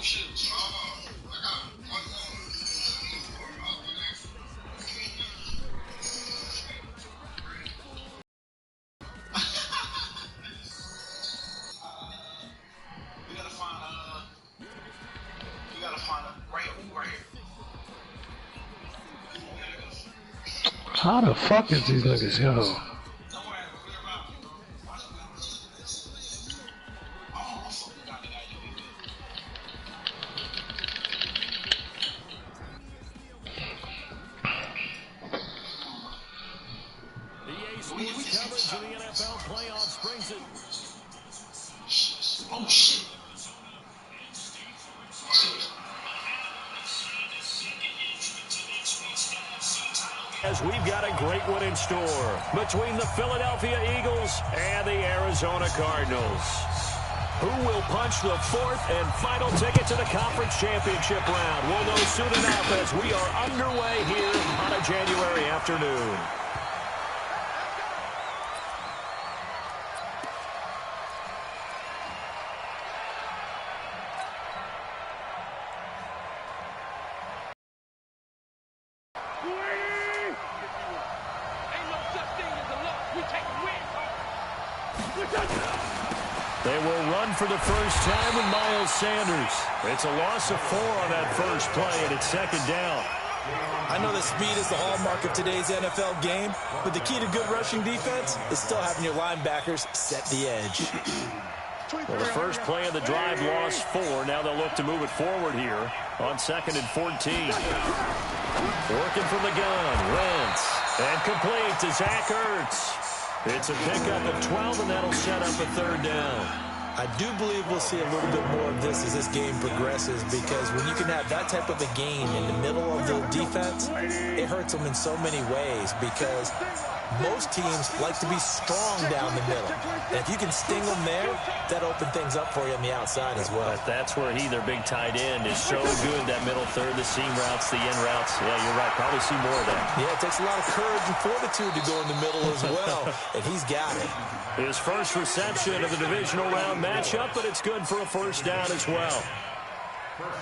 How the fuck is these niggas, yo? Oh shit. As we've got a great one in store between the Philadelphia Eagles and the Arizona Cardinals. Who will punch the fourth and final ticket to the conference championship round? We'll know soon enough as we are underway here on a January afternoon. They will run for the first time with Miles Sanders. It's a loss of 4 on that first play, and it's second down. I know that speed is the hallmark of today's NFL game, but the key to good rushing defense is still having your linebackers set the edge. Well, the first play of the drive lost 4. Now they'll look to move it forward here on 2nd and 14. Working from the gun, Wentz. And complete to Zach Ertz. It's a pickup of 12, and that'll set up a third down. I do believe we'll see a little bit more of this as this game progresses, because when you can have that type of a game in the middle of the defense, it hurts them in so many ways, because most teams like to be strong down the middle. And if you can sting them there, that opens things up for you on the outside as well. But that's where their big tight end, is so good, that middle third, the seam routes, the in routes. Yeah, you're right. Probably see more of that. Yeah, it takes a lot of courage and fortitude to go in the middle as well, and he's got it. His first reception of the divisional round matchup, but it's good for a first down as well.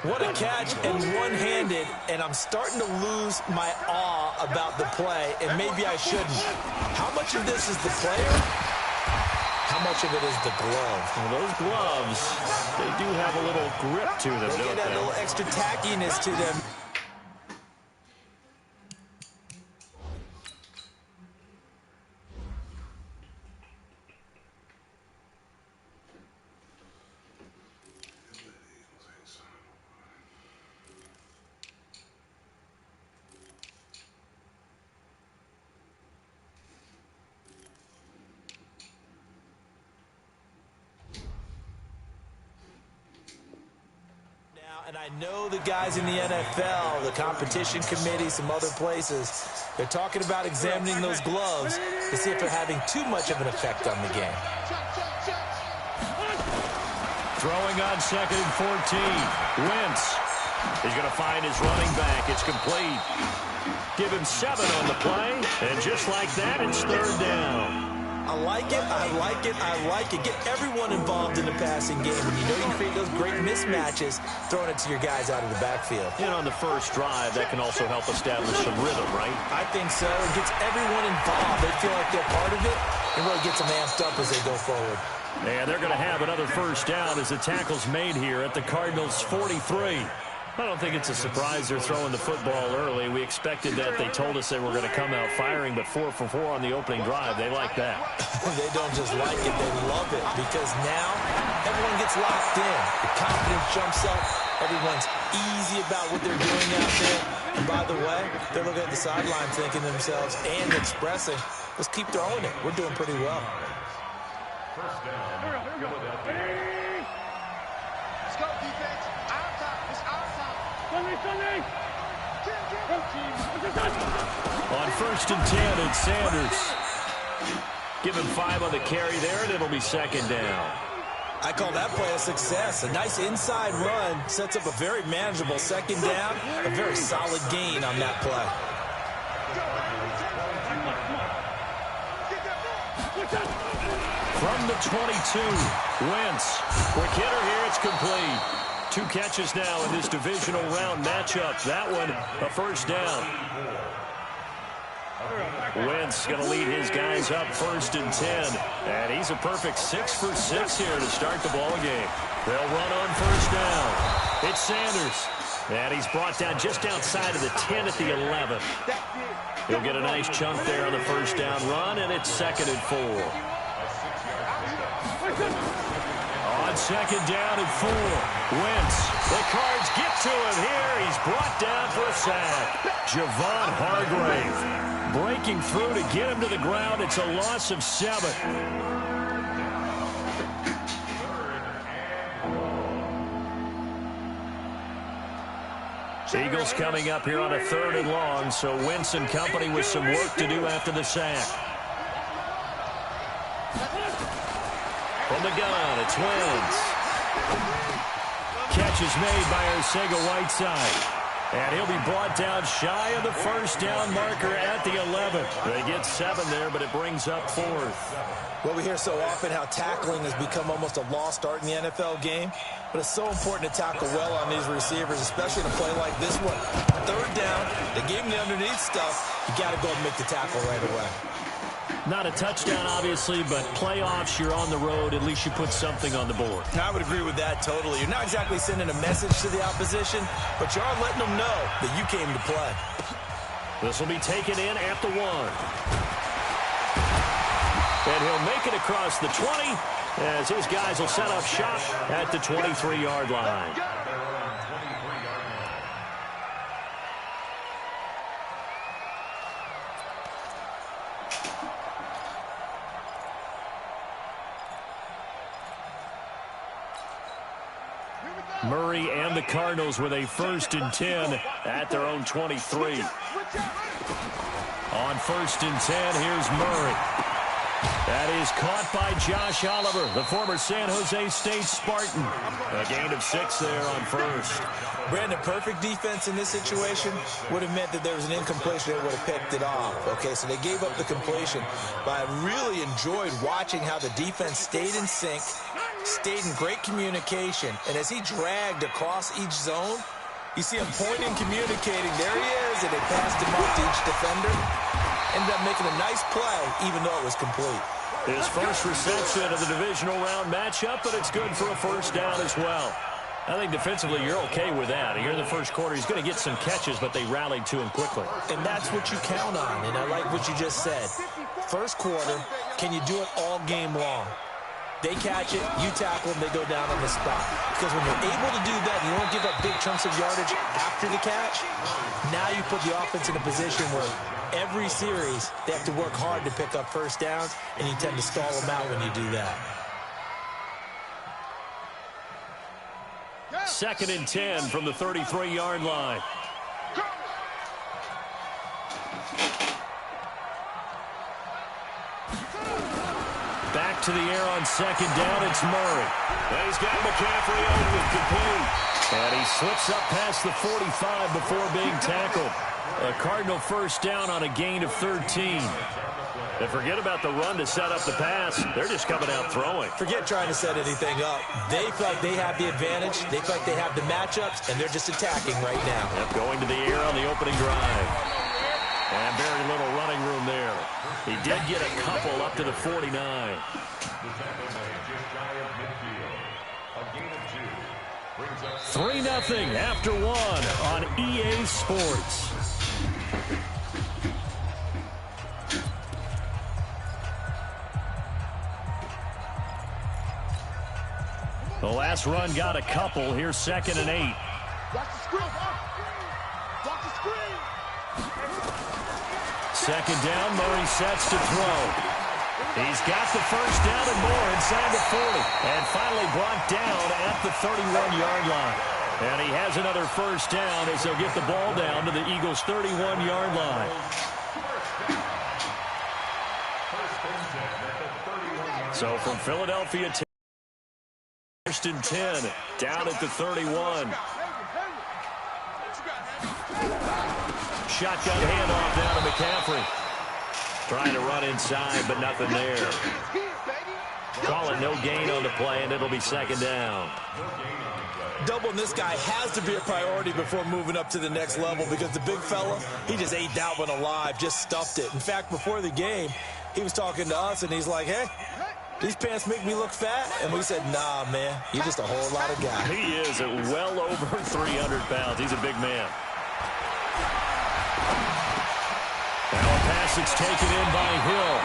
What a catch, and one-handed, and I'm starting to lose my awe about the play, and maybe I shouldn't. How much of this is the player? How much of it is the glove? Well, those gloves, they do have a little grip to them, They don't get they? a little extra tackiness to them. And I know the guys in the NFL, the competition committee, some other places, they're talking about examining those gloves to see if they're having too much of an effect on the game. Throwing on 2nd and 14. Wentz is going to find his running back. It's complete. Give him 7 on the play. And just like that, it's third down. I like it, I like it, I like it. Get everyone involved in the passing game. And you know you can create those great mismatches throwing it to your guys out of the backfield. And on the first drive, that can also help establish some rhythm, right? I think so. It gets everyone involved. They feel like they're part of it. It really gets them amped up as they go forward. And they're going to have another first down as the tackle's made here at the Cardinals' 43. I don't think it's a surprise they're throwing the football early. We expected that. They told us they were going to come out firing, but 4 for 4 on the opening drive. They like that. They don't just like it, they love it, because now everyone gets locked in. The confidence jumps up. Everyone's easy about what they're doing out there. And by the way, they're looking at the sideline thinking to themselves and expressing, let's keep throwing it. We're doing pretty well. First down, Philadelphia. Let's go, defense. Our time. It's our time. On 1st and 10, it's Sanders. Give him 5 on the carry there, and it'll be second down. I call that play a success. A nice inside run sets up a very manageable second down. A very solid gain on that play. From the 22, Wentz. Quick hitter here, it's complete. 2 catches now in this divisional round matchup. That one, a first down. Wentz going to lead his guys up 1st and 10. And he's a perfect 6 for 6 here to start the ball game. They'll run on 1st down. It's Sanders. And he's brought down just outside of the 10 at the 11. He'll get a nice chunk there on the 1st down run, and it's 2nd and 4. On 2nd down and 4. Wentz. The Cards get to him here. He's brought down for a sack. Javon Hargrave breaking through to get him to the ground. It's a loss of 7. Eagles coming up here on a 3rd and long, so Wentz and company with some work to do after the sack. From the gun, it's Wentz. Catch is made by Arcega-Whiteside. And he'll be brought down shy of the 1st down marker at the 11. They get 7 there, but it brings up 4th. Well, we hear so often how tackling has become almost a lost art in the NFL game. But it's so important to tackle well on these receivers, especially in a play like this one. 3rd down, they gave him the underneath stuff. You got to go and make the tackle right away. Not a touchdown, obviously, but playoffs, you're on the road. At least you put something on the board. I would agree with that totally. You're not exactly sending a message to the opposition, but you are letting them know that you came to play. This will be taken in at the 1. And he'll make it across the 20 as his guys will set up shop at the 23-yard line. Murray and the Cardinals with a 1st and 10 at their own 23. On 1st and 10, here's Murray. That is caught by Josh Oliver, the former San Jose State Spartan. A gain of 6 there on 1st. Brandon, perfect defense in this situation would have meant that there was an incompletion that would have picked it off. Okay, so they gave up the completion. But I really enjoyed watching how the defense stayed in sync, stayed in great communication. And as he dragged across each zone, you see him pointing, communicating. There he is, and they passed him off to each defender. Ended up making a nice play, even though it was complete. His first reception of the divisional round matchup, but it's good for a 1st down as well. I think defensively you're okay with that. Here in the 1st quarter, he's going to get some catches, but they rallied to him quickly. And that's what you count on, and I like what you just said. 1st quarter, can you do it all game long? They catch it, you tackle them, they go down on the spot. Because when you're able to do that and you don't give up big chunks of yardage after the catch, now you put the offense in a position where every series they have to work hard to pick up 1st downs, and you tend to stall them out when you do that. 2nd and 10 from the 33-yard line. Back to the air on 2nd down, it's Murray. And he's got McCaffrey open, complete. And he slips up past the 45 before being tackled. A Cardinal 1st down on a gain of 13. And forget about the run to set up the pass. They're just coming out throwing. Forget trying to set anything up. They feel like they have the advantage. They feel like they have the matchups, and they're just attacking right now. Yep, going to the air on the opening drive. And very little running room there. He did get a couple up to the 49. 3-0 after 1 on EA Sports. The last run got a couple. Here's 2nd and 8. Watch the screen. Watch the screen. 2nd down, Murray sets to throw. He's got the 1st down and more inside the 40. And finally brought down at the 31-yard line. And he has another 1st down as they'll get the ball down to the Eagles' 31-yard line. So from Philadelphia to 1st and 10, down at the 31. Shotgun handoff down to McCaffrey. Trying to run inside, but nothing there. Call it no gain on the play, and it'll be 2nd down. doubling this guy has to be a priority before moving up to the next level, because the big fella, he just ate that one alive, just stuffed it. In fact, before the game, he was talking to us, and he's like, hey, these pants make me look fat? And we said, nah, man, you're just a whole lot of guy. He is at well over 300 pounds. He's a big man. Now a pass that's taken in by Hill.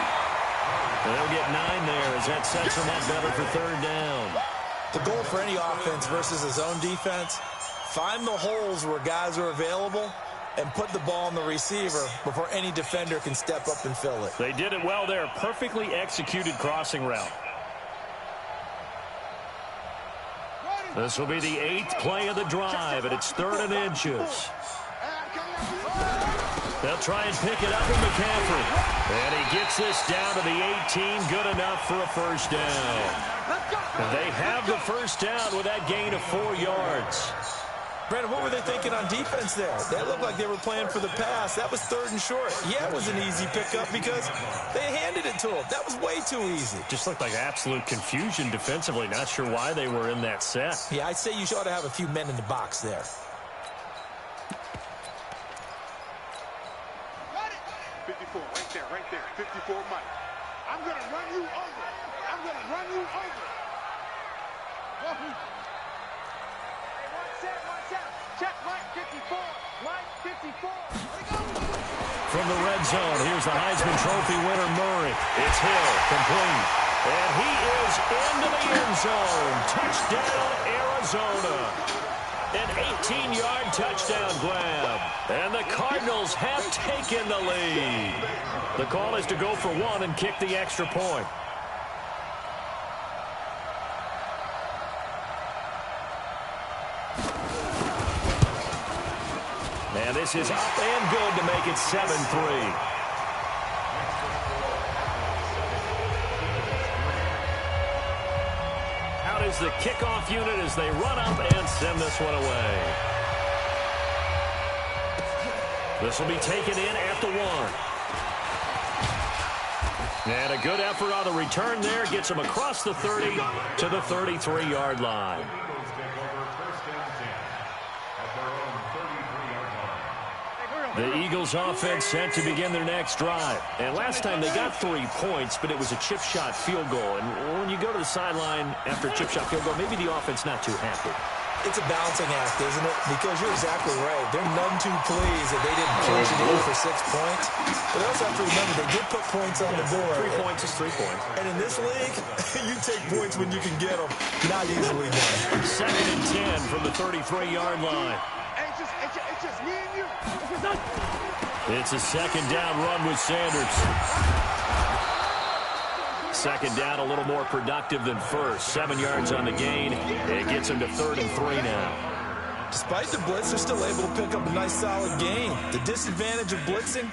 They'll get 9 there as that sets them up better for third down. The goal for any offense versus a zone defense, find the holes where guys are available and put the ball on the receiver before any defender can step up and fill it. They did it well there. Perfectly executed crossing route. This will be the 8th play of the drive, and it's 3rd and inches. They'll try and pick it up with McCaffrey. And he gets this down to the 18, good enough for a first down. And they have the first down with that gain of 4 yards. Brandon, what were they thinking on defense there? That looked like they were playing for the pass. That was 3rd and short. Yeah, it was an easy pickup because they handed it to him. That was way too easy. Just looked like absolute confusion defensively. Not sure why they were in that set. Yeah, I'd say you ought to have a few men in the box there. 54, right there. 54, Mike. I'm going to run you over. I'm going to run you over. Wahoo. Watch out. Check Mike 54. Mike 54. From the red zone, here's the Heisman Trophy winner, Murray. It's Hill, complete. And he is into the end zone. Touchdown, Arizona. An 18-yard touchdown grab. And the Cardinals have taken the lead. The call is to go for 1 and kick the extra point. And this is up and good to make it 7-3. Out is the kickoff unit as they run up and send this one away. This will be taken in at the 1. And a good effort on the return there. Gets him across the 30 to the 33-yard line. The Eagles offense set to begin their next drive. And last time they got 3 points, but it was a chip shot field goal. And when you go to the sideline after a chip shot field goal, maybe the offense not too happy. It's a balancing act, isn't it? Because you're exactly right. They're none too pleased that they didn't punch it in for 6 points. But they also have to remember they did put points on the board. 3 points is 3 points. And in this league, you take points when you can get them. Not easily done. 2nd and 10 from the 33-yard line. It's just me and you. It's a 2nd down run with Sanders. 2nd down, a little more productive than first. 7 yards on the gain. It gets him to 3rd and 3 now. Despite the blitz, they're still able to pick up a nice, solid gain. The disadvantage of blitzing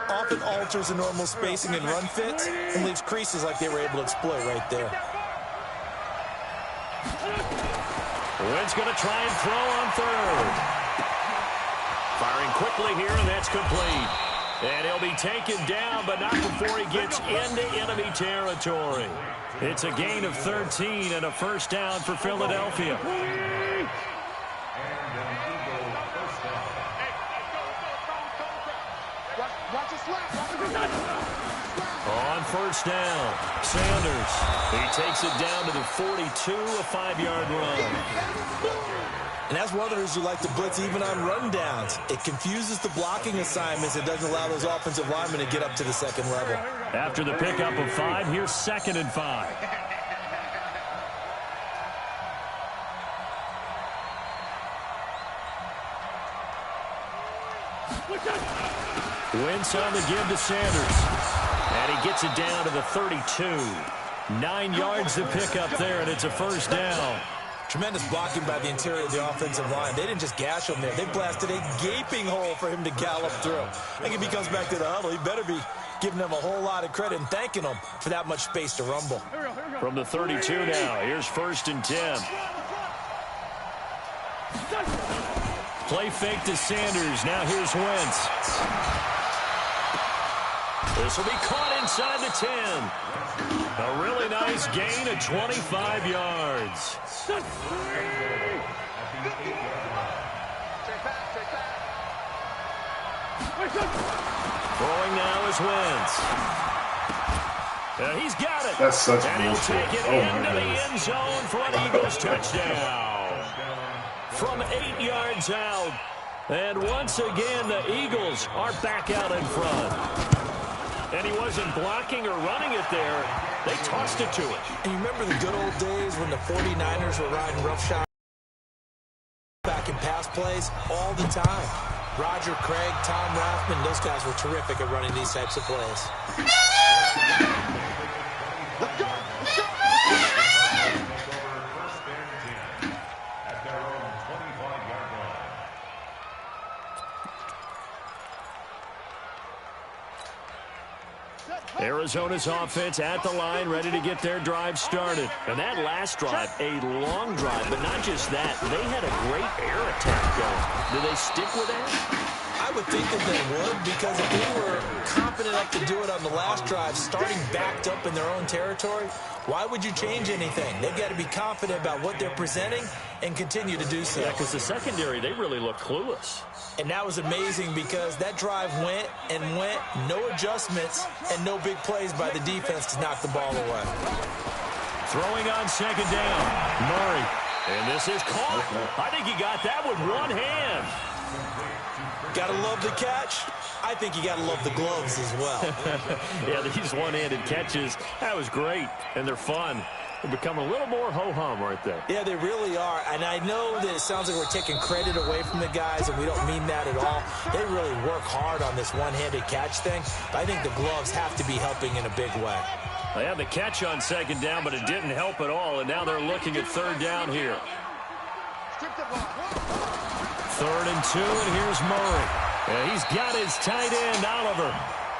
often alters the normal spacing and run fits and leaves creases like they were able to exploit right there. Wynn's going to try and throw on 3rd. Firing quickly here, and that's complete. And he'll be taken down, but not before he gets into enemy territory. It's a gain of 13 and a first down for Philadelphia. On first down, Sanders. He takes it down to the 42, a 5-yard run. And that's one of the reasons you like to blitz even on rundowns. It confuses the blocking assignments. It doesn't allow those offensive linemen to get up to the 2nd level. After the pickup of 5, here's 2nd and 5. Wentz on the give to Sanders. And he gets it down to the 32. 9 yards to pick up there, and it's a first down. Tremendous blocking by the interior of the offensive line. They didn't just gash him there. They blasted a gaping hole for him to gallop through. I think if he comes back to the huddle, he better be giving them a whole lot of credit and thanking them for that much space to rumble. From the 32 now, here's 1st and 10. Play fake to Sanders. Now here's Wentz. This will be caught inside the 10. A really nice gain of 25 yards. wins. He's got it. That's such and he'll bullshit. take it Oh into my the goodness. end zone for an Eagles touchdown. From 8 yards out. And once again, the Eagles are back out in front. And he wasn't blocking or running it there. They tossed it to him. And you remember the good old days when the 49ers were riding roughshod back in pass plays all the time? Roger Craig, Tom Rathman, those guys were terrific at running these types of plays. Let's go. Let's go. At their own 25-yard line. Arizona's offense at the line, ready to get their drive started. And that last drive, a long drive, but not just that. They had a great air attack going. Do they stick with that? I would think that they would, because if they were confident enough to do it on the last drive, starting backed up in their own territory, why would you change anything? They've got to be confident about what they're presenting and continue to do so. Yeah, because the secondary, they really look clueless. And that was amazing because that drive went and went, no adjustments, and no big plays by the defense to knock the ball away. Throwing on second down, Murray. And this is caught. I think he got that with one hand. Gotta love the catch. I think you gotta love the gloves as well. Yeah, these one-handed catches, that was great, and they're fun. They become a little more ho-hum right there. Yeah, they really are. And I know that it sounds like we're taking credit away from the guys, and we don't mean that at all. They really work hard on this one-handed catch thing. But I think the gloves have to be helping in a big way. They had the catch on second down, but it didn't help at all, and now they're looking at third down here. Third and 2, and here's Murray. And he's got his tight end, Oliver.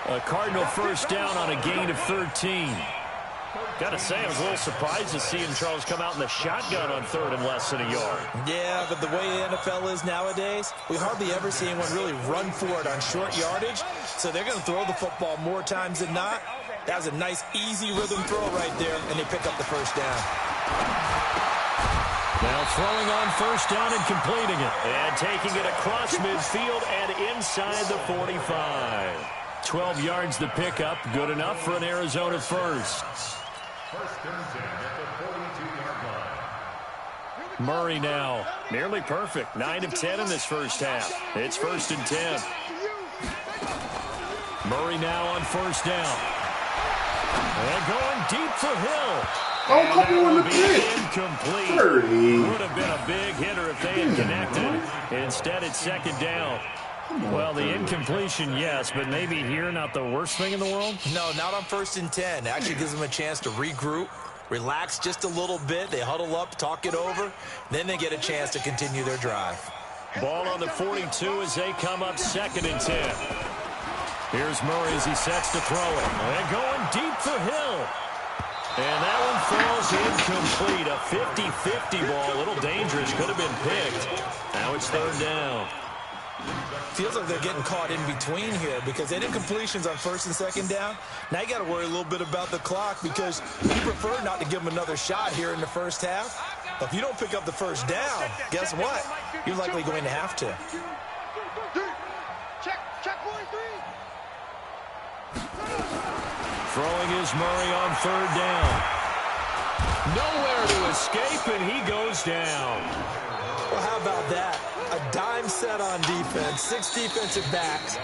A Cardinal first down on a gain of 13. Got to say, I was a little surprised to see him, Charles, come out in the shotgun on third and less than a yard. Yeah, but the way the NFL is nowadays, we hardly ever see anyone really run for it on short yardage. So they're going to throw the football more times than not. That was a nice, easy rhythm throw right there, and they pick up the first down. Now throwing on first down and completing it. And taking it across midfield and inside the 45. 12 yards the pickup. Good enough for an Arizona first. First and 10 at the 42-yard line. Murray now. Nearly perfect. 9 of 10 in this first half. It's first and 10. Murray now on first down. And going deep for Hill. Oh, come on, the pick. Incomplete. 30. Would have been a big hitter if they had connected. Instead, it's second down. Well, the incompletion, yes, but maybe here not the worst thing in the world? No, not on first and 10. Actually gives them a chance to regroup, relax just a little bit. They huddle up, talk it over. Then they get a chance to continue their drive. Ball on the 42 as they come up second and 10. Here's Murray as he sets to throw it. And going deep for Hill. And that one falls incomplete. A 50-50 ball. A little dangerous. Could have been picked. Now it's third down. Feels like they're getting caught in between here because they did completions on first and second down. Now you got to worry a little bit about the clock because you prefer not to give them another shot here in the first half. But if you don't pick up the first down, guess what? You're likely going to have to. Check, boy, 3. Throwing is Murray on third down. Nowhere to escape, and he goes down. Well, how about that? A dime set on defense, 6 defensive backs.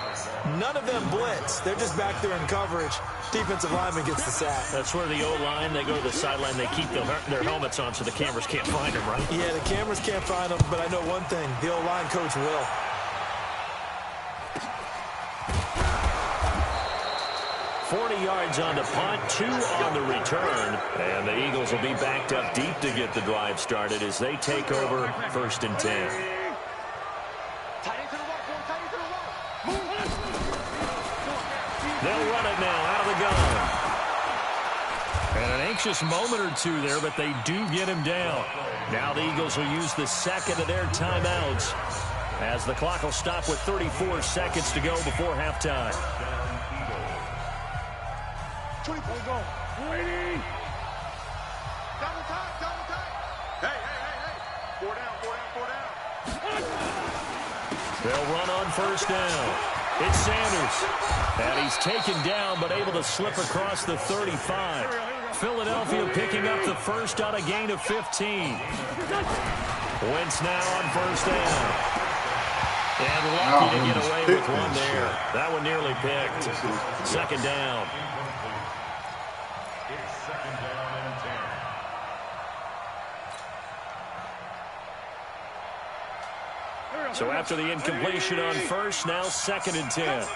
None of them blitz. They're just back there in coverage. Defensive lineman gets the sack. That's where the O-line, they go to the sideline, they keep their helmets on so the cameras can't find them, right? Yeah, the cameras can't find them, but I know one thing. The O-line coach will. $40 yards on the punt, 2 on the return. And the Eagles will be backed up deep to get the drive started as they take over first and 10. They'll run it now out of the gun. And an anxious moment or two there, but they do get him down. Now the Eagles will use the second of their timeouts as the clock will stop with 34 seconds to go before halftime. 24 go. Waiting. Double time. Hey. 4 down. They'll run on first down. It's Sanders. And he's taken down but able to slip across the 35. Philadelphia picking up the first on a gain of 15. Wentz now on first down. And lucky to get away with one there. That one nearly picked. Second down. It's second down and 10. So after the incompletion on first, now second and 10.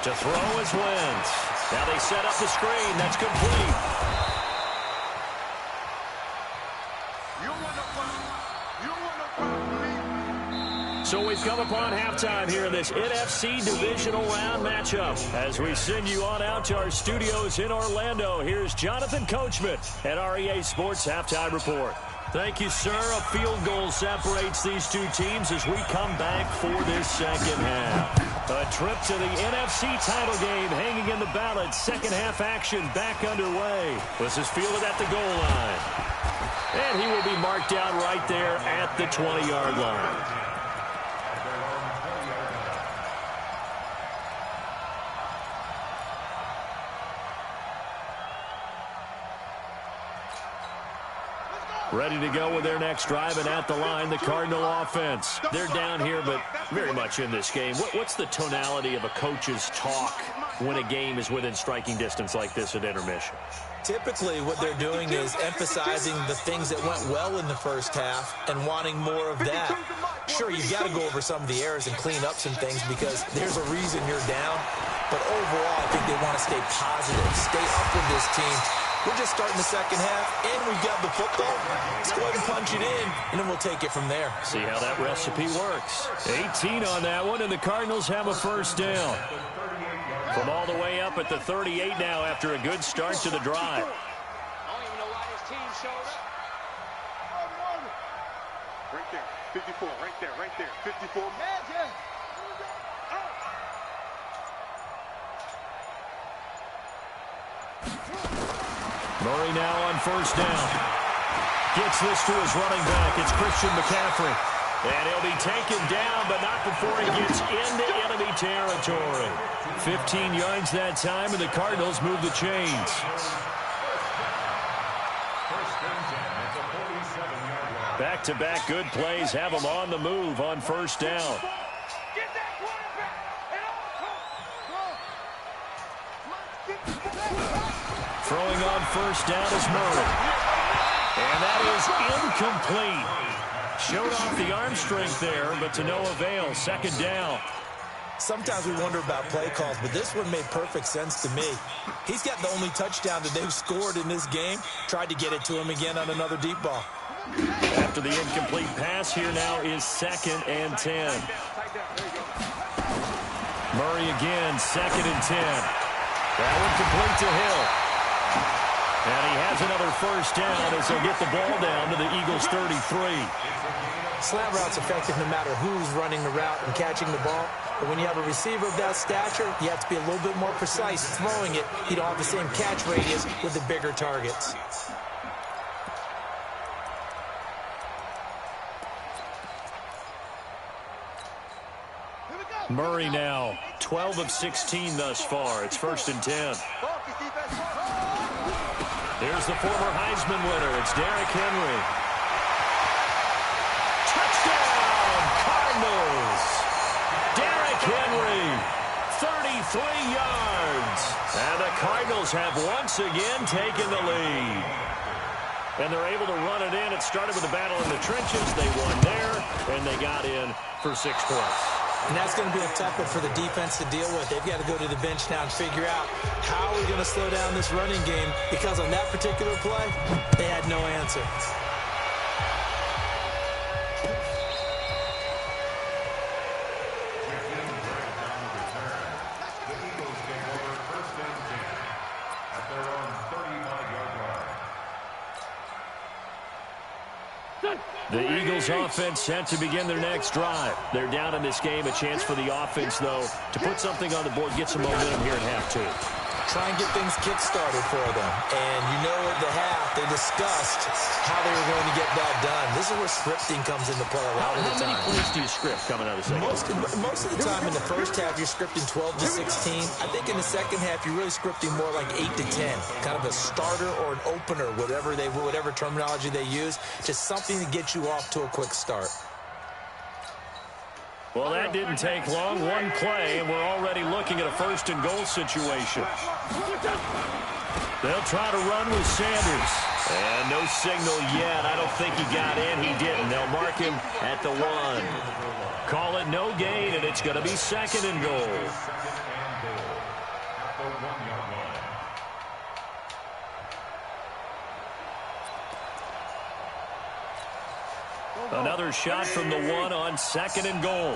To throw is Wentz. Now they set up the screen. That's complete. So we've come upon halftime here in this NFC Divisional Round matchup. As we send you on out to our studios in Orlando, here's Jonathan Coachman at REA Sports Halftime Report. Thank you, sir. A field goal separates these two teams as we come back for this second half. A trip to the NFC title game hanging in the balance. Second half action back underway. This is fielded at the goal line. And he will be marked down right there at the 20-yard line. Ready to go with their next drive, and at the line, the Cardinal offense. They're down here, but very much in this game. What's the tonality of a coach's talk when a game is within striking distance like this at intermission? Typically, what they're doing is emphasizing the things that went well in the first half and wanting more of that. Sure, you've got to go over some of the errors and clean up some things because there's a reason you're down. But overall, I think they want to stay positive, stay up with this team. We're just starting the second half, and we've got the football. Let's go ahead and punch it in, and then we'll take it from there. See how that recipe works. 18 on that one, and the Cardinals have a first down. From all the way up at the 38 now after a good start to the drive. I don't even know why his team showed up. Right there, 54, right there, 54. Magic! Murray now on first down. Gets this to his running back. It's Christian McCaffrey. And he'll be taken down, but not before he gets into enemy territory. 15 yards that time, and the Cardinals move the chains. Back-to-back good plays have them on the move on first down. Throwing on first down is Murray. And that is incomplete. Showed off the arm strength there, but to no avail. Second down. Sometimes we wonder about play calls, but this one made perfect sense to me. He's got the only touchdown that they've scored in this game. Tried to get it to him again on another deep ball. After the incomplete pass, here now is second and 10. Murray again, second and 10. That one complete to Hill. And he has another first down as they'll get the ball down to the Eagles' 33. Slant route's effective no matter who's running the route and catching the ball. But when you have a receiver of that stature, you have to be a little bit more precise throwing it. You don't have the same catch radius with the bigger targets. Murray now, 12 of 16 thus far. It's first and 10. There's the former Heisman winner. It's Derrick Henry. Touchdown, Cardinals. Derrick Henry, 33 yards. And the Cardinals have once again taken the lead. And they're able to run it in. It started with a battle in the trenches. They won there, and they got in for 6 points. And that's going to be a tough one for the defense to deal with. They've got to go to the bench now and figure out how we're going to slow down this running game, because on that particular play, they had no answer. The Eagles offense set to begin their next drive. They're down in this game. A chance for the offense, though, to put something on the board, get some momentum here at half two. try and get things kick-started for them. And you know at the half, they discussed how they were going to get that done. This is where scripting comes into play a lot of the time. How many points do you script coming out of the second? Most of the time in the first half, you're scripting 12 to 16. I think in the second half, you're really scripting more like 8 to 10. Kind of a starter or an opener, whatever terminology they use. Just something to get you off to a quick start. Well, that didn't take long. One play, and we're already looking at a first-and-goal situation. They'll try to run with Sanders. And no signal yet. I don't think he got in. He didn't. They'll mark him at the 1. Call it no gain, and it's going to be second and goal. Another shot from the 1 on second and goal.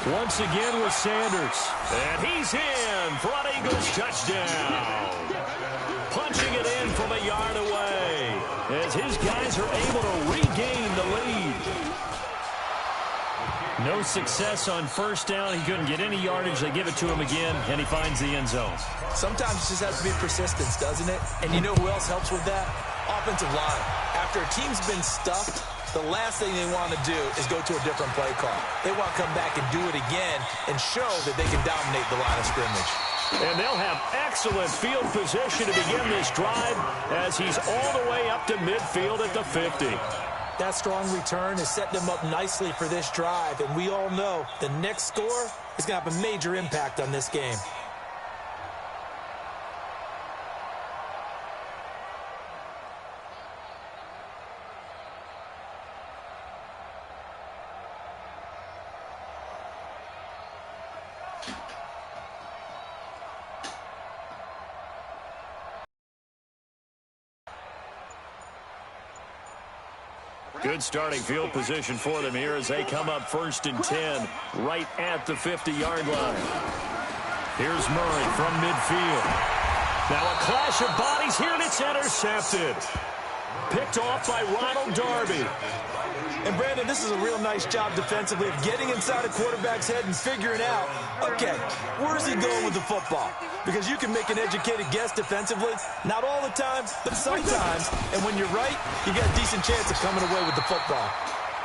Once again with Sanders. And he's in for an Eagles touchdown. Punching it in from a yard away as his guys are able to regain the lead. No success on first down. He couldn't get any yardage. They give it to him again, and he finds the end zone. Sometimes it just has to be persistence, doesn't it? And you know who else helps with that? Offensive line. After a team's been stuffed, the last thing they want to do is go to a different play call. They want to come back and do it again and show that they can dominate the line of scrimmage. And they'll have excellent field position to begin this drive as he's all the way up to midfield at the 50. That strong return is setting them up nicely for this drive, and we all know the next score is going to have a major impact on this game. Good starting field position for them here as they come up 1st and 10 right at the 50-yard line. Here's Murray from midfield. Now a clash of bodies here, and it's intercepted. Picked off by Ronald Darby. And, Brandon, this is a real nice job defensively of getting inside a quarterback's head and figuring out, okay, where's he going with the football? Because you can make an educated guess defensively, not all the time, but sometimes. And when you're right, you got a decent chance of coming away with the football.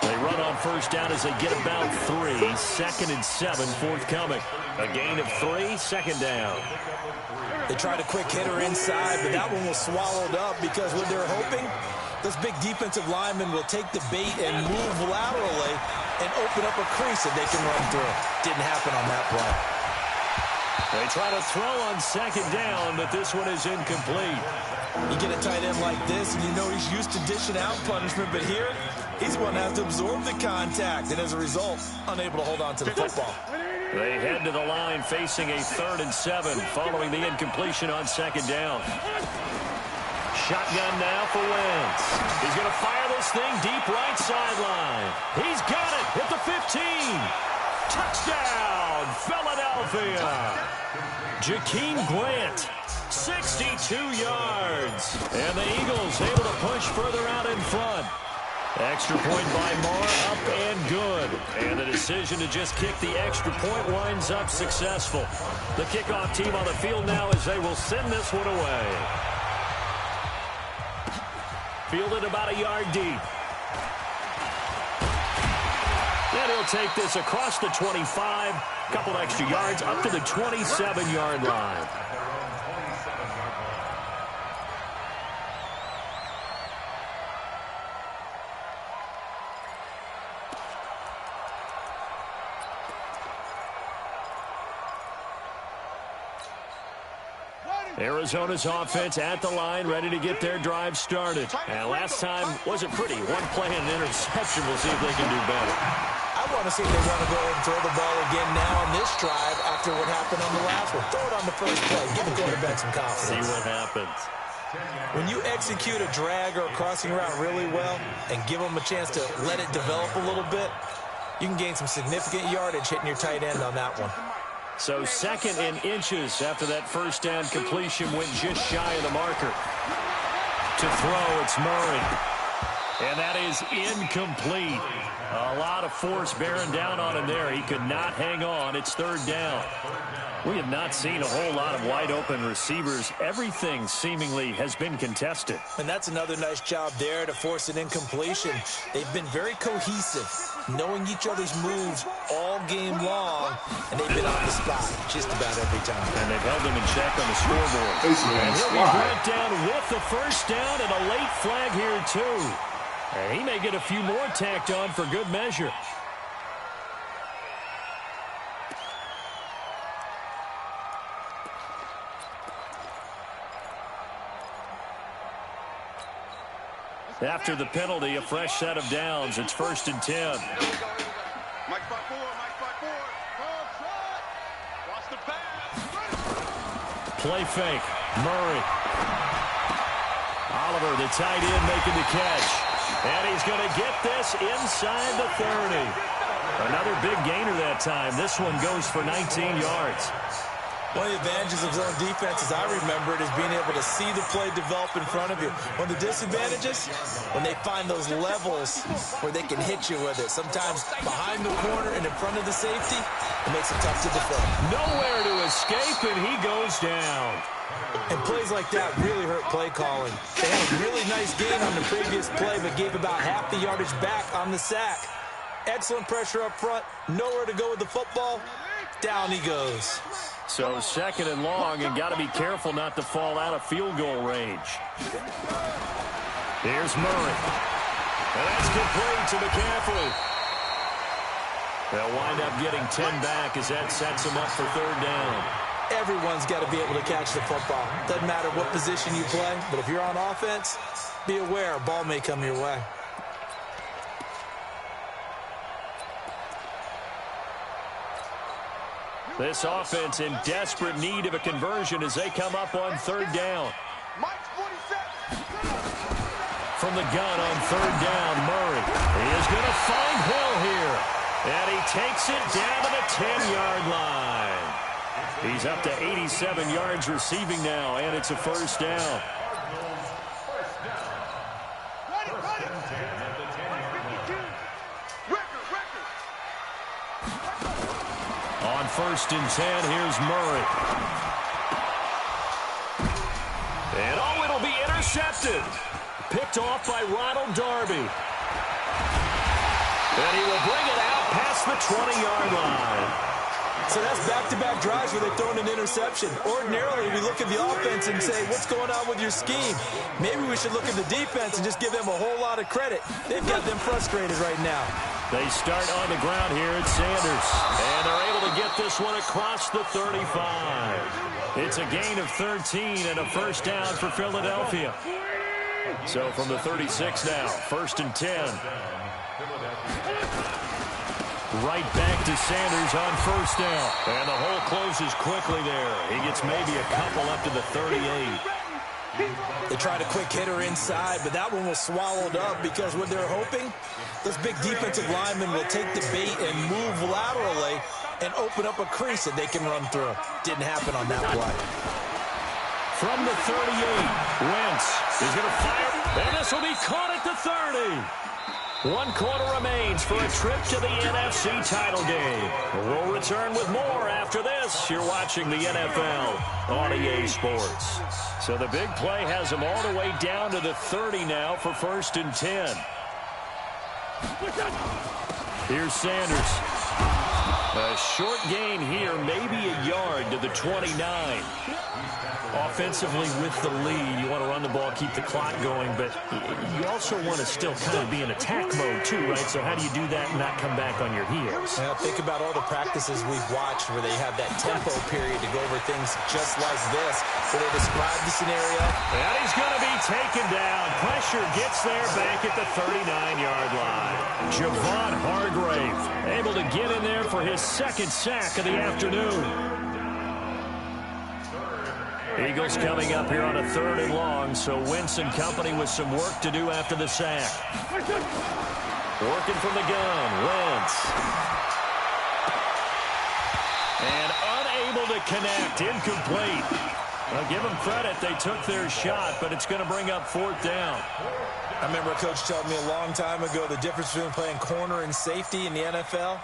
They run on first down as they get about 3. 2nd and 7 forthcoming. A gain of 3, second down. They tried a quick hitter inside, but that one was swallowed up because what they're hoping, those big defensive linemen will take the bait and move laterally and open up a crease that they can run through. Didn't happen on that play. They try to throw on second down, but this one is incomplete. You get a tight end like this, and you know he's used to dishing out punishment, but here, he's the one that has to absorb the contact, and as a result, unable to hold on to the football. They head to the line facing a 3rd and 7 following the incompletion on second down. Shotgun now for Wentz. He's going to fire this thing deep right sideline. He's got it at the 15. Touchdown, Philadelphia. Jakeem Grant, 62 yards. And the Eagles able to push further out in front. Extra point by Marr, up and good. And the decision to just kick the extra point winds up successful. The kickoff team on the field now as they will send this one away. Fielded about a yard deep. And he'll take this across the 25. Couple extra yards up to the 27-yard line. Arizona's offense at the line, ready to get their drive started. And last time wasn't pretty. One play and an interception. We'll see if they can do better. I want to see if they want to go ahead and throw the ball again now on this drive after what happened on the last one. Throw it on the first play. Give the quarterback some confidence. See what happens. When you execute a drag or a crossing route really well and give them a chance to let it develop a little bit, you can gain some significant yardage hitting your tight end on that one. So 2nd and inches after that first down completion went just shy of the marker. To throw, it's Murray. And that is incomplete. A lot of force bearing down on him there. He could not hang on. It's third down. We have not seen a whole lot of wide-open receivers. Everything seemingly has been contested. And that's another nice job there to force an incompletion. They've been very cohesive, knowing each other's moves all game long, and they've been on the spot just about every time. And they've held them in check on the scoreboard. And he'll be brought down with the first down and a late flag here, too. And he may get a few more tacked on for good measure. After the penalty, a fresh set of downs. It's 1st and 10. Mike 5-4, Mike 5-4. Watch the pass. Play fake. Murray. Oliver, the tight end, making the catch. And he's going to get this inside the 30. Another big gainer that time. This one goes for 19 yards. One of the advantages of zone defense, as I remember it, is being able to see the play develop in front of you. One of the disadvantages, when they find those levels where they can hit you with it. Sometimes behind the corner and in front of the safety, it makes it tough to defend. Nowhere to escape, and he goes down. And plays like that really hurt play calling. They had a really nice gain on the previous play, but gave about half the yardage back on the sack. Excellent pressure up front, nowhere to go with the football. Down he goes. So 2nd and long, and got to be careful not to fall out of field goal range. Here's Murray. And that's complete to McCaffrey. They'll wind up getting 10 back as that sets them up for 3rd down. Everyone's got to be able to catch the football. Doesn't matter what position you play, but if you're on offense, be aware a ball may come your way. This offense in desperate need of a conversion as they come up on 3rd down. From the gun on 3rd down, Murray. He is going to find Hill here. And he takes it down to the 10-yard line. He's up to 87 yards receiving now, and it's a 1st down. On 1st and 10, here's Murray. And it'll be intercepted. Picked off by Ronald Darby. And he will bring it out past the 20-yard line. So that's back-to-back drives where they're throwing an interception. Ordinarily, we look at the offense and say, what's going on with your scheme? Maybe we should look at the defense and just give them a whole lot of credit. They've got them frustrated right now. They start on the ground here at Sanders. And they're able to get this one across the 35. It's a gain of 13 and a 1st down for Philadelphia. So from the 36 now, 1st and 10. Right back to Sanders on 1st down. And the hole closes quickly there. He gets maybe a couple up to the 38. They tried a quick hitter inside, but that one was swallowed up because what they're hoping, those big defensive linemen will take the bait and move laterally and open up a crease that they can run through. Didn't happen on that play. From the 38, Wentz is going to fire, and this will be caught at the 30. 1 quarter remains for a trip to the NFC title game. We'll return with more after this. You're watching the NFL on EA Sports. So the big play has them all the way down to the 30 now for 1st and 10. Here's Sanders. A short gain here, maybe a yard to the 29. Offensively with the lead, you want to run the ball, keep the clock going, but you also want to still kind of be in attack mode too, right? So how do you do that and not come back on your heels? Now think about all the practices we've watched where they have that tempo period to go over things just like this, where they describe the scenario. And he's going to be taken down. Pressure gets there back at the 39-yard line. Javon Hargrave able to get in there for his 2nd sack of the afternoon. Eagles coming up here on a 3rd and long, so Wentz and company with some work to do after the sack. Working from the gun, Wentz. And unable to connect, incomplete. Well, give them credit. They took their shot, but it's going to bring up 4th down. I remember a coach told me a long time ago the difference between playing corner and safety in the NFL.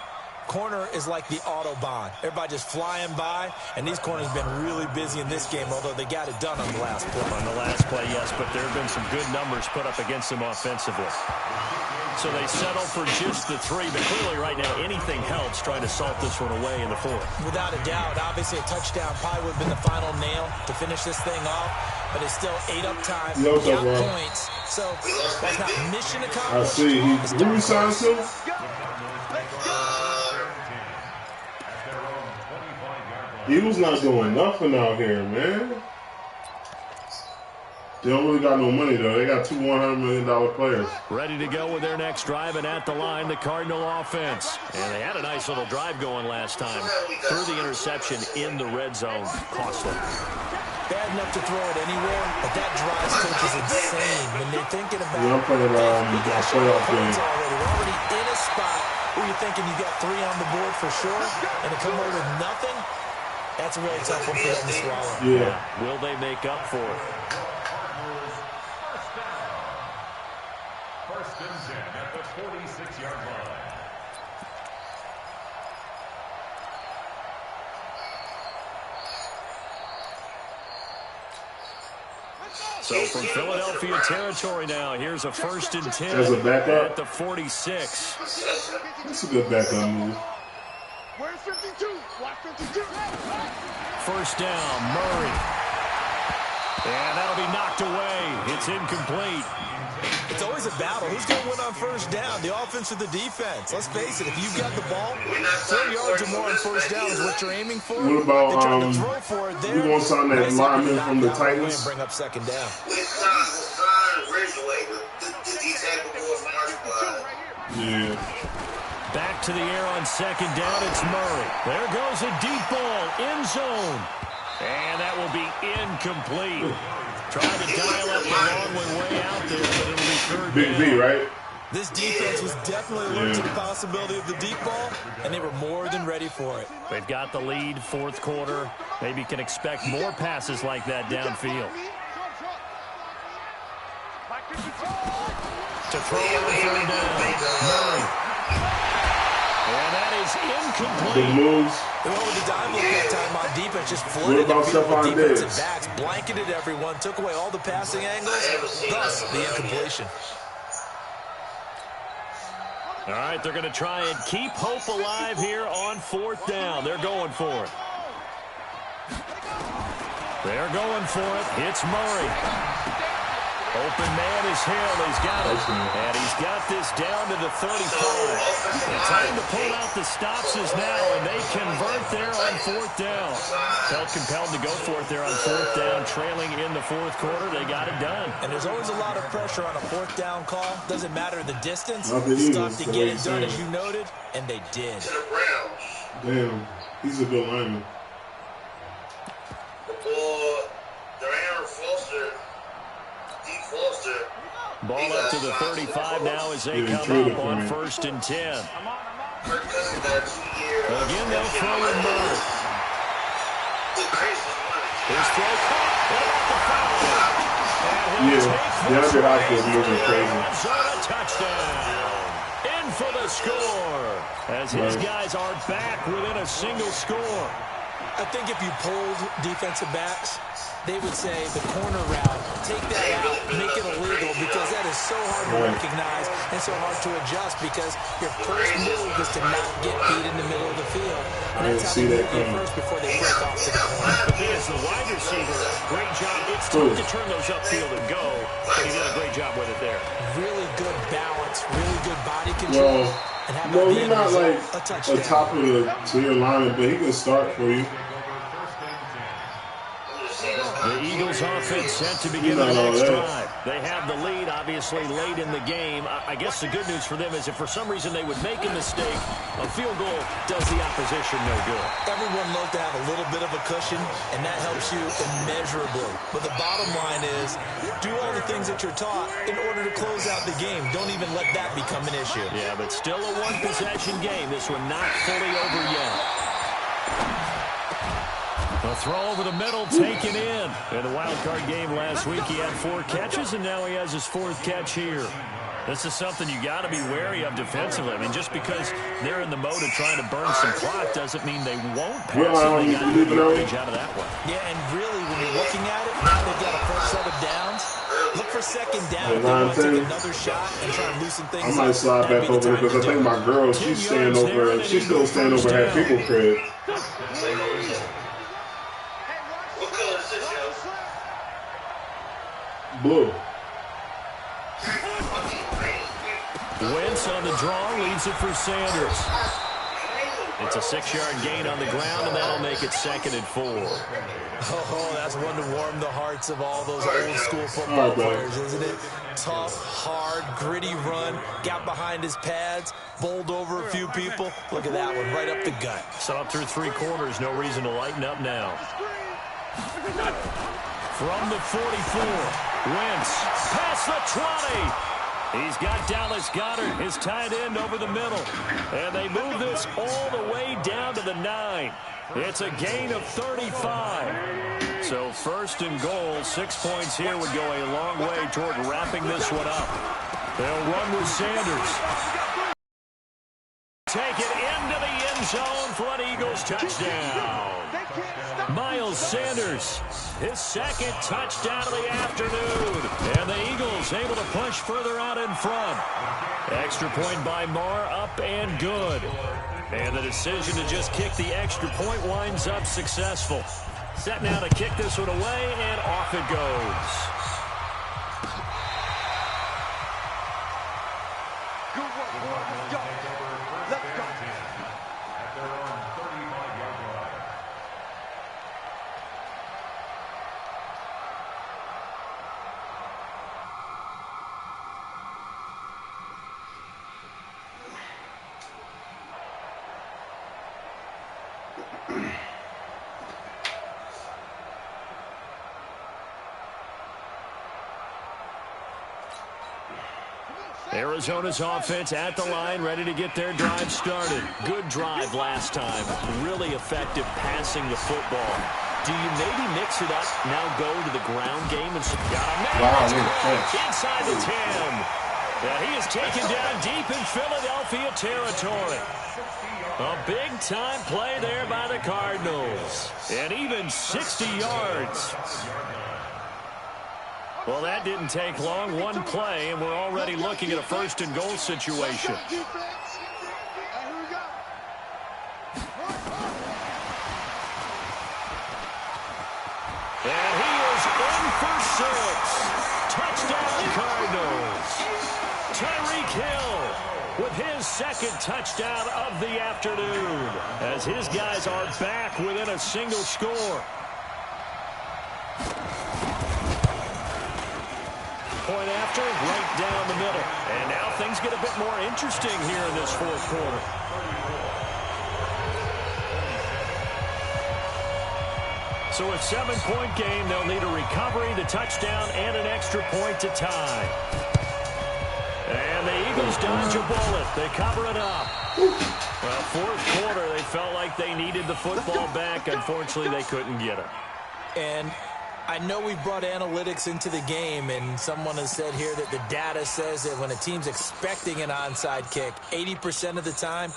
Corner is like the Autobahn. Everybody just flying by, and these corners have been really busy in this game, although they got it done on the last play. On the last play, yes, but there have been some good numbers put up against them offensively. So they settle for just the 3, but clearly right now anything helps trying to salt this one away in the 4th. Without a doubt, obviously a touchdown probably would have been the final nail to finish this thing off, but it's still 8 up time, got points. So that's not mission accomplished. I see. Who he signed to? Eagles not doing nothing out here, man. They don't really got no money, though. They got 2 $100 million players. Ready to go with their next drive, and at the line, the Cardinal offense. And they had a nice little drive going last time. Threw the interception in the red zone. Costly. Bad enough to throw it anywhere, but that drive coach is insane when they're thinking about I'm playing a playoff game. We're already in a spot where you're thinking you got 3 on the board for sure, and to come away with nothing, that's a really tough one for them to swallow. Yeah. Will they make up for it? First and 10 at the 46-yard line. So from Philadelphia territory now, here's a 1st and 10 As a backup? at the 46. That's a good backup move. Where's 52? Watch 52. 1st down, Murray. And that'll be knocked away. It's incomplete. It's always a battle. Who's going to win on 1st down, the offense or the defense? Let's face it, if you've got the ball, 4 yards or more on 1st down is what you're aiming for. What about, They're trying to throw for it there. you going to sign that lineman from the Titans? And bring up 2nd down. Yeah. Back to the air on 2nd down, it's Murray. There goes a deep ball, end zone. And that will be incomplete. Trying to dial up the long one way out there, but it'll be 3rd Big down. B, right? This defense was definitely alert to the possibility of the deep ball, and they were more than ready for it. They've got the lead, 4th quarter. Maybe can expect more passes like that downfield. To throw on 3rd down, Murray. And that is incomplete. Big moves. They went with the dime look that time on defense, just flooded the field with defensive backs, blanketed everyone, took away all the passing angles, thus the incompletion. All right, they're going to try and keep hope alive here on 4th down. They're going for it. They're going for it. It's Murray. Open man is Hill. He's got it. And he's got this down to the 35. The time to pull out the stops is now, and they convert there on 4th down. Felt compelled to go for it there on 4th down, trailing in the 4th quarter. They got it done. And there's always a lot of pressure on a 4th down call. Doesn't matter the distance. Nothing either. Stuff to get it done, as you noted, and they did. Damn. He's a good lineman. Ball up to the 35 now as they come up on 1st and 10. Again, they'll throw in Murray. His throw caught. Yeah, DeAndre Hopkins moving crazy. Arizona touchdown. In for the score. As his guys are back within a single score. I think if you polled defensive backs, they would say the corner route, take that out, make it illegal, because that is so hard to recognize and so hard to adjust, because your first move is to not get beat in the middle of the field. And that's how they move you first before they break off to the corner. The thing is, the wide receiver, great job. It's tough to turn those upfield and go, but he did a great job with it there. Really good balance, really good body control. No, he's not like a top of the tier lineman, but he can start for you. The Eagles offense set to begin the next drive. They have the lead, obviously, late in the game. I guess the good news for them is if for some reason they would make a mistake, a field goal does the opposition no good. Everyone loves to have a little bit of a cushion, and that helps you immeasurably. But the bottom line is, do all the things that you're taught in order to close out the game. Don't even let that become an issue. Yeah, but still a one-possession game. This one not fully over yet. A throw over the middle, taken in. In the wild card game last week, he had 4 catches, and now he has his 4th catch here. This is something you got to be wary of defensively. I mean, just because they're in the mode of trying to burn some clock doesn't mean they won't pass it. They got good yardage out of that one. Yeah, and really, when you're looking at it, now they've got a first set of downs. Look for second down. If they want to take another shot and try and loosen things up. I might slide back over here because I think my girl, she's staying over. She's still staying over at people crib. Blue. Wentz on the draw, leads it for Sanders. It's a 6-yard gain on the ground, and that'll make it 2nd and 4. Oh, that's one to warm the hearts of all those old-school football players, isn't it? Tough, hard, gritty run, got behind his pads, bowled over a few people. Look at that one, right up the gut. Saw it through 3 quarters, no reason to lighten up now. From the 44, Wentz past the 20. He's got Dallas Goedert, his tight end, over the middle. And they move this all the way down to the 9. It's a gain of 35. So 1st and goal, 6 points here would go a long way toward wrapping this one up. They'll run with Sanders. Take it into the end zone for an Eagles touchdown. Miles Sanders, his 2nd touchdown of the afternoon. And the Eagles able to push further out in front. Extra point by Marr, up and good. And the decision to just kick the extra point winds up successful. Set now to kick this one away, and off it goes. Good work, boy. Let's go. Let's go. At their own 35-yard line. Arizona's offense at the line, ready to get their drive started. Good drive last time. Really effective passing the football. Do you maybe mix it up, now go to the ground game and got a man inside the 10. And he is taken down deep in Philadelphia territory. A big-time play there by the Cardinals. And even 60 yards. Well, that didn't take long. One play, and we're already looking at a 1st and goal situation. And he is in for 6. Touchdown, Cardinals. Tyreek Hill with his 2nd touchdown of the afternoon, as his guys are back within a single score. Point after, right down the middle. And now things get a bit more interesting here in this 4th quarter. So a 7-point game, they'll need a recovery, the touchdown, and an extra point to tie. And the Eagles dodge a bullet. They cover it up. Well, 4th quarter, they felt like they needed the football back. Unfortunately, they couldn't get it. And I know we brought analytics into the game, and someone has said here that the data says that when a team's expecting an onside kick, 80% of the time,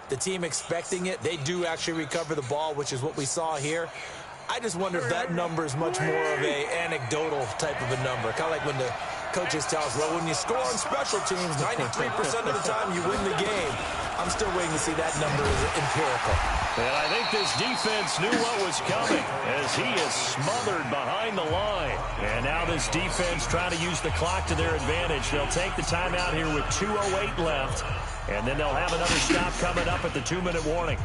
the team expecting it, they do actually recover the ball, which is what we saw here. I just wonder if that number is much more of a anecdotal type of a number. Kind of like when the coaches tell us, well, when you score on special teams, 93% of the time you win the game. I'm still waiting to see that number is empirical. And I think this defense knew what was coming as he is smothered behind the line. And now this defense trying to use the clock to their advantage. They'll take the timeout here with 2:08 left. And then they'll have another stop coming up at the 2-minute warning.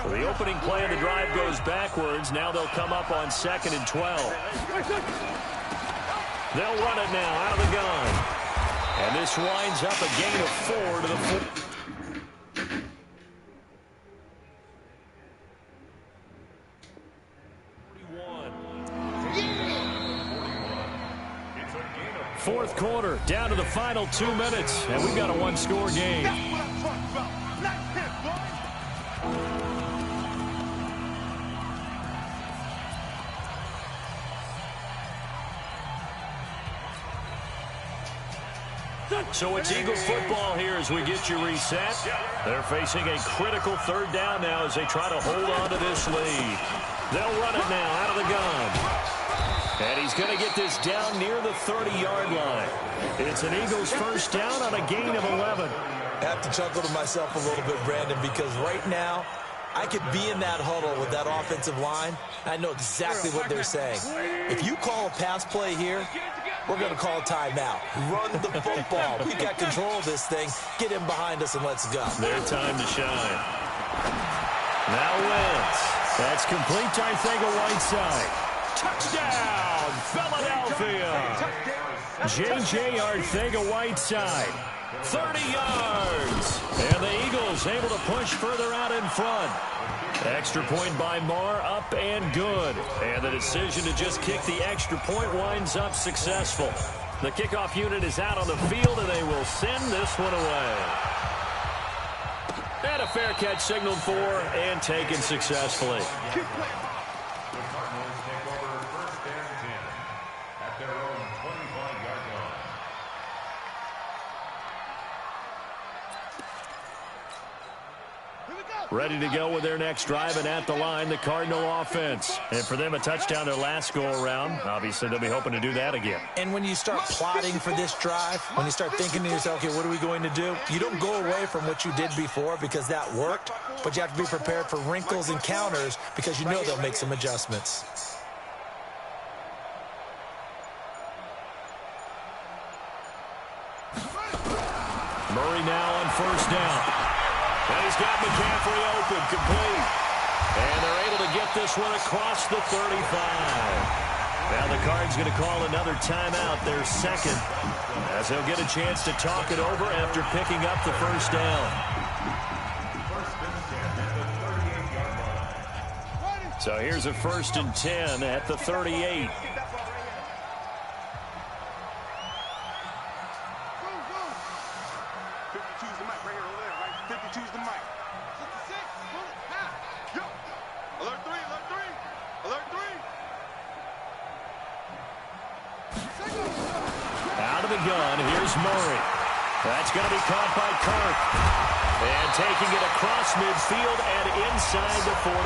So the opening play of the drive goes backwards. Now they'll come up on 2nd and 12. They'll run it now out of the gun. And this winds up a gain of 4 to the 4. fourth quarter, down to the final 2 minutes, and we've got a one-score game. That's what I'm talking about. Nice hit, boy. So it's Eagle football here as we get you reset. They're facing a critical third down now as they try to hold on to this lead. They'll run it now out of the gun. And he's going to get this down near the 30-yard line. It's an Eagles first down on a gain of 11. I have to chuckle to myself a little bit, Brandon, because right now I could be in that huddle with that offensive line. I know exactly what they're saying. If you call a pass play here, we're going to call a timeout. Run the football. We got control of this thing. Get him behind us and let's go. Their time to shine. Now Wentz. That's complete to Arcega-Whiteside. Touchdown, Philadelphia. J.J. Arcega-Whiteside. 30 yards. And the Eagles able to push further out in front. Extra point by Marr, up and good. And the decision to just kick the extra point winds up successful. The kickoff unit is out on the field, and they will send this one away. And a fair catch signaled for and taken successfully. The Cardinals take over first and 10 at their own 25-yard line. Ready to go with their next drive, and at the line, the Cardinal offense. And for them, a touchdown their last go-around. Obviously, they'll be hoping to do that again. And when you start plotting for this drive, when you start thinking to yourself, okay, what are we going to do? You don't go away from what you did before because that worked, but you have to be prepared for wrinkles and counters because you know they'll make some adjustments. Murray now on first down. And he's got McCaffrey open, complete. And they're able to get this one across the 35. Now the Cards going to call another timeout, their second, as they'll get a chance to talk it over after picking up the first down. So here's a 1st and 10 at the 38. Gun. Here's Murray. That's going to be caught by Kirk. And taking it across midfield and inside the 45.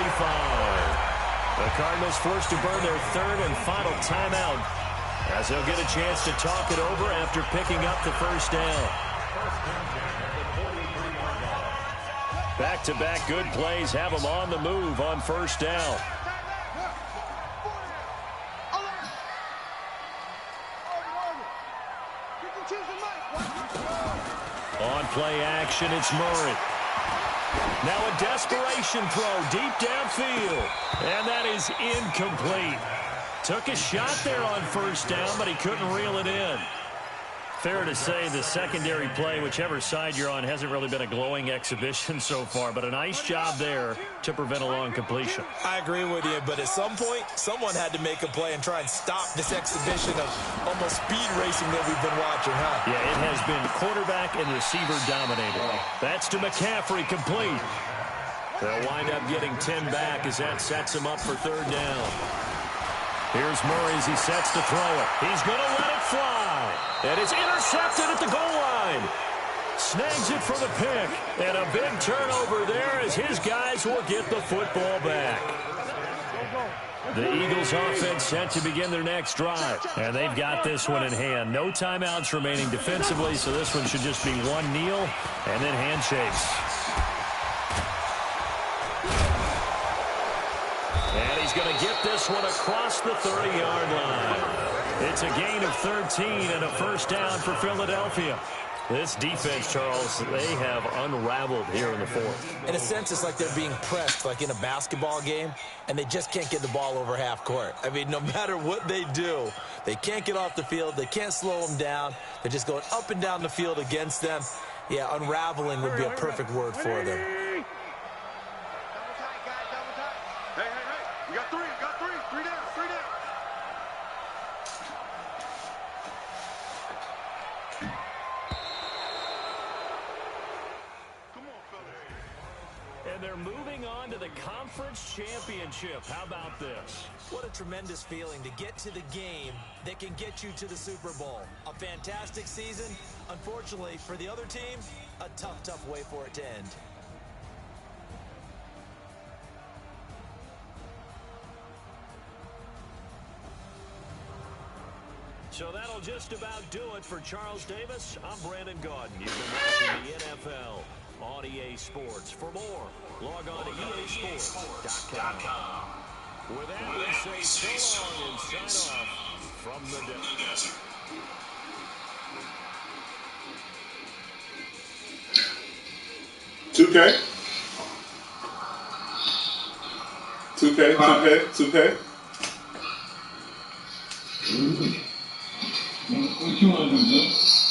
The Cardinals forced to burn their third and final timeout as they'll get a chance to talk it over after picking up the first down. Back-to-back good plays have them on the move on first down. On play action, it's Murray. Now a desperation throw deep downfield. And that is incomplete. Took a shot there on first down, but he couldn't reel it in. Fair to say the secondary play, whichever side you're on, hasn't really been a glowing exhibition so far, but a nice job there to prevent a long completion. I agree with you, but at some point, someone had to make a play and try and stop this exhibition of almost speed racing that we've been watching, huh? Yeah, it has been quarterback and receiver dominated. That's to McCaffrey, complete. They'll wind up getting 10 back as that sets him up for third down. Here's Murray as he sets to throw it. He's going to let it fly. And it's intercepted at the goal line. Snags it for the pick. And a big turnover there as his guys will get the football back. The Eagles offense set to begin their next drive. And they've got this one in hand. No timeouts remaining defensively, so this one should just be one kneel and then handshakes. And he's going to get this one across the 30-yard line. It's a gain of 13 and a first down for Philadelphia. This defense, Charles, they have unraveled here in the fourth. In a sense, it's like they're being pressed like in a basketball game, and they just can't get the ball over half court. I mean, no matter what they do, they can't get off the field. They can't slow them down. They're just going up and down the field against them. Yeah, unraveling would be a perfect word for them. We got three down. And they're moving on to the conference championship. How about this? What a tremendous feeling to get to the game that can get you to the Super Bowl. A fantastic season. Unfortunately, for the other team, a tough, tough way for it to end. So that'll just about do it for Charles Davis. I'm Brandon Gaudin. You've been watching the NFL on EA Sports. For more, log on to easports.com. With that, we say so long and sign off from the desert. 2K. 2K. What you want to do, Joe?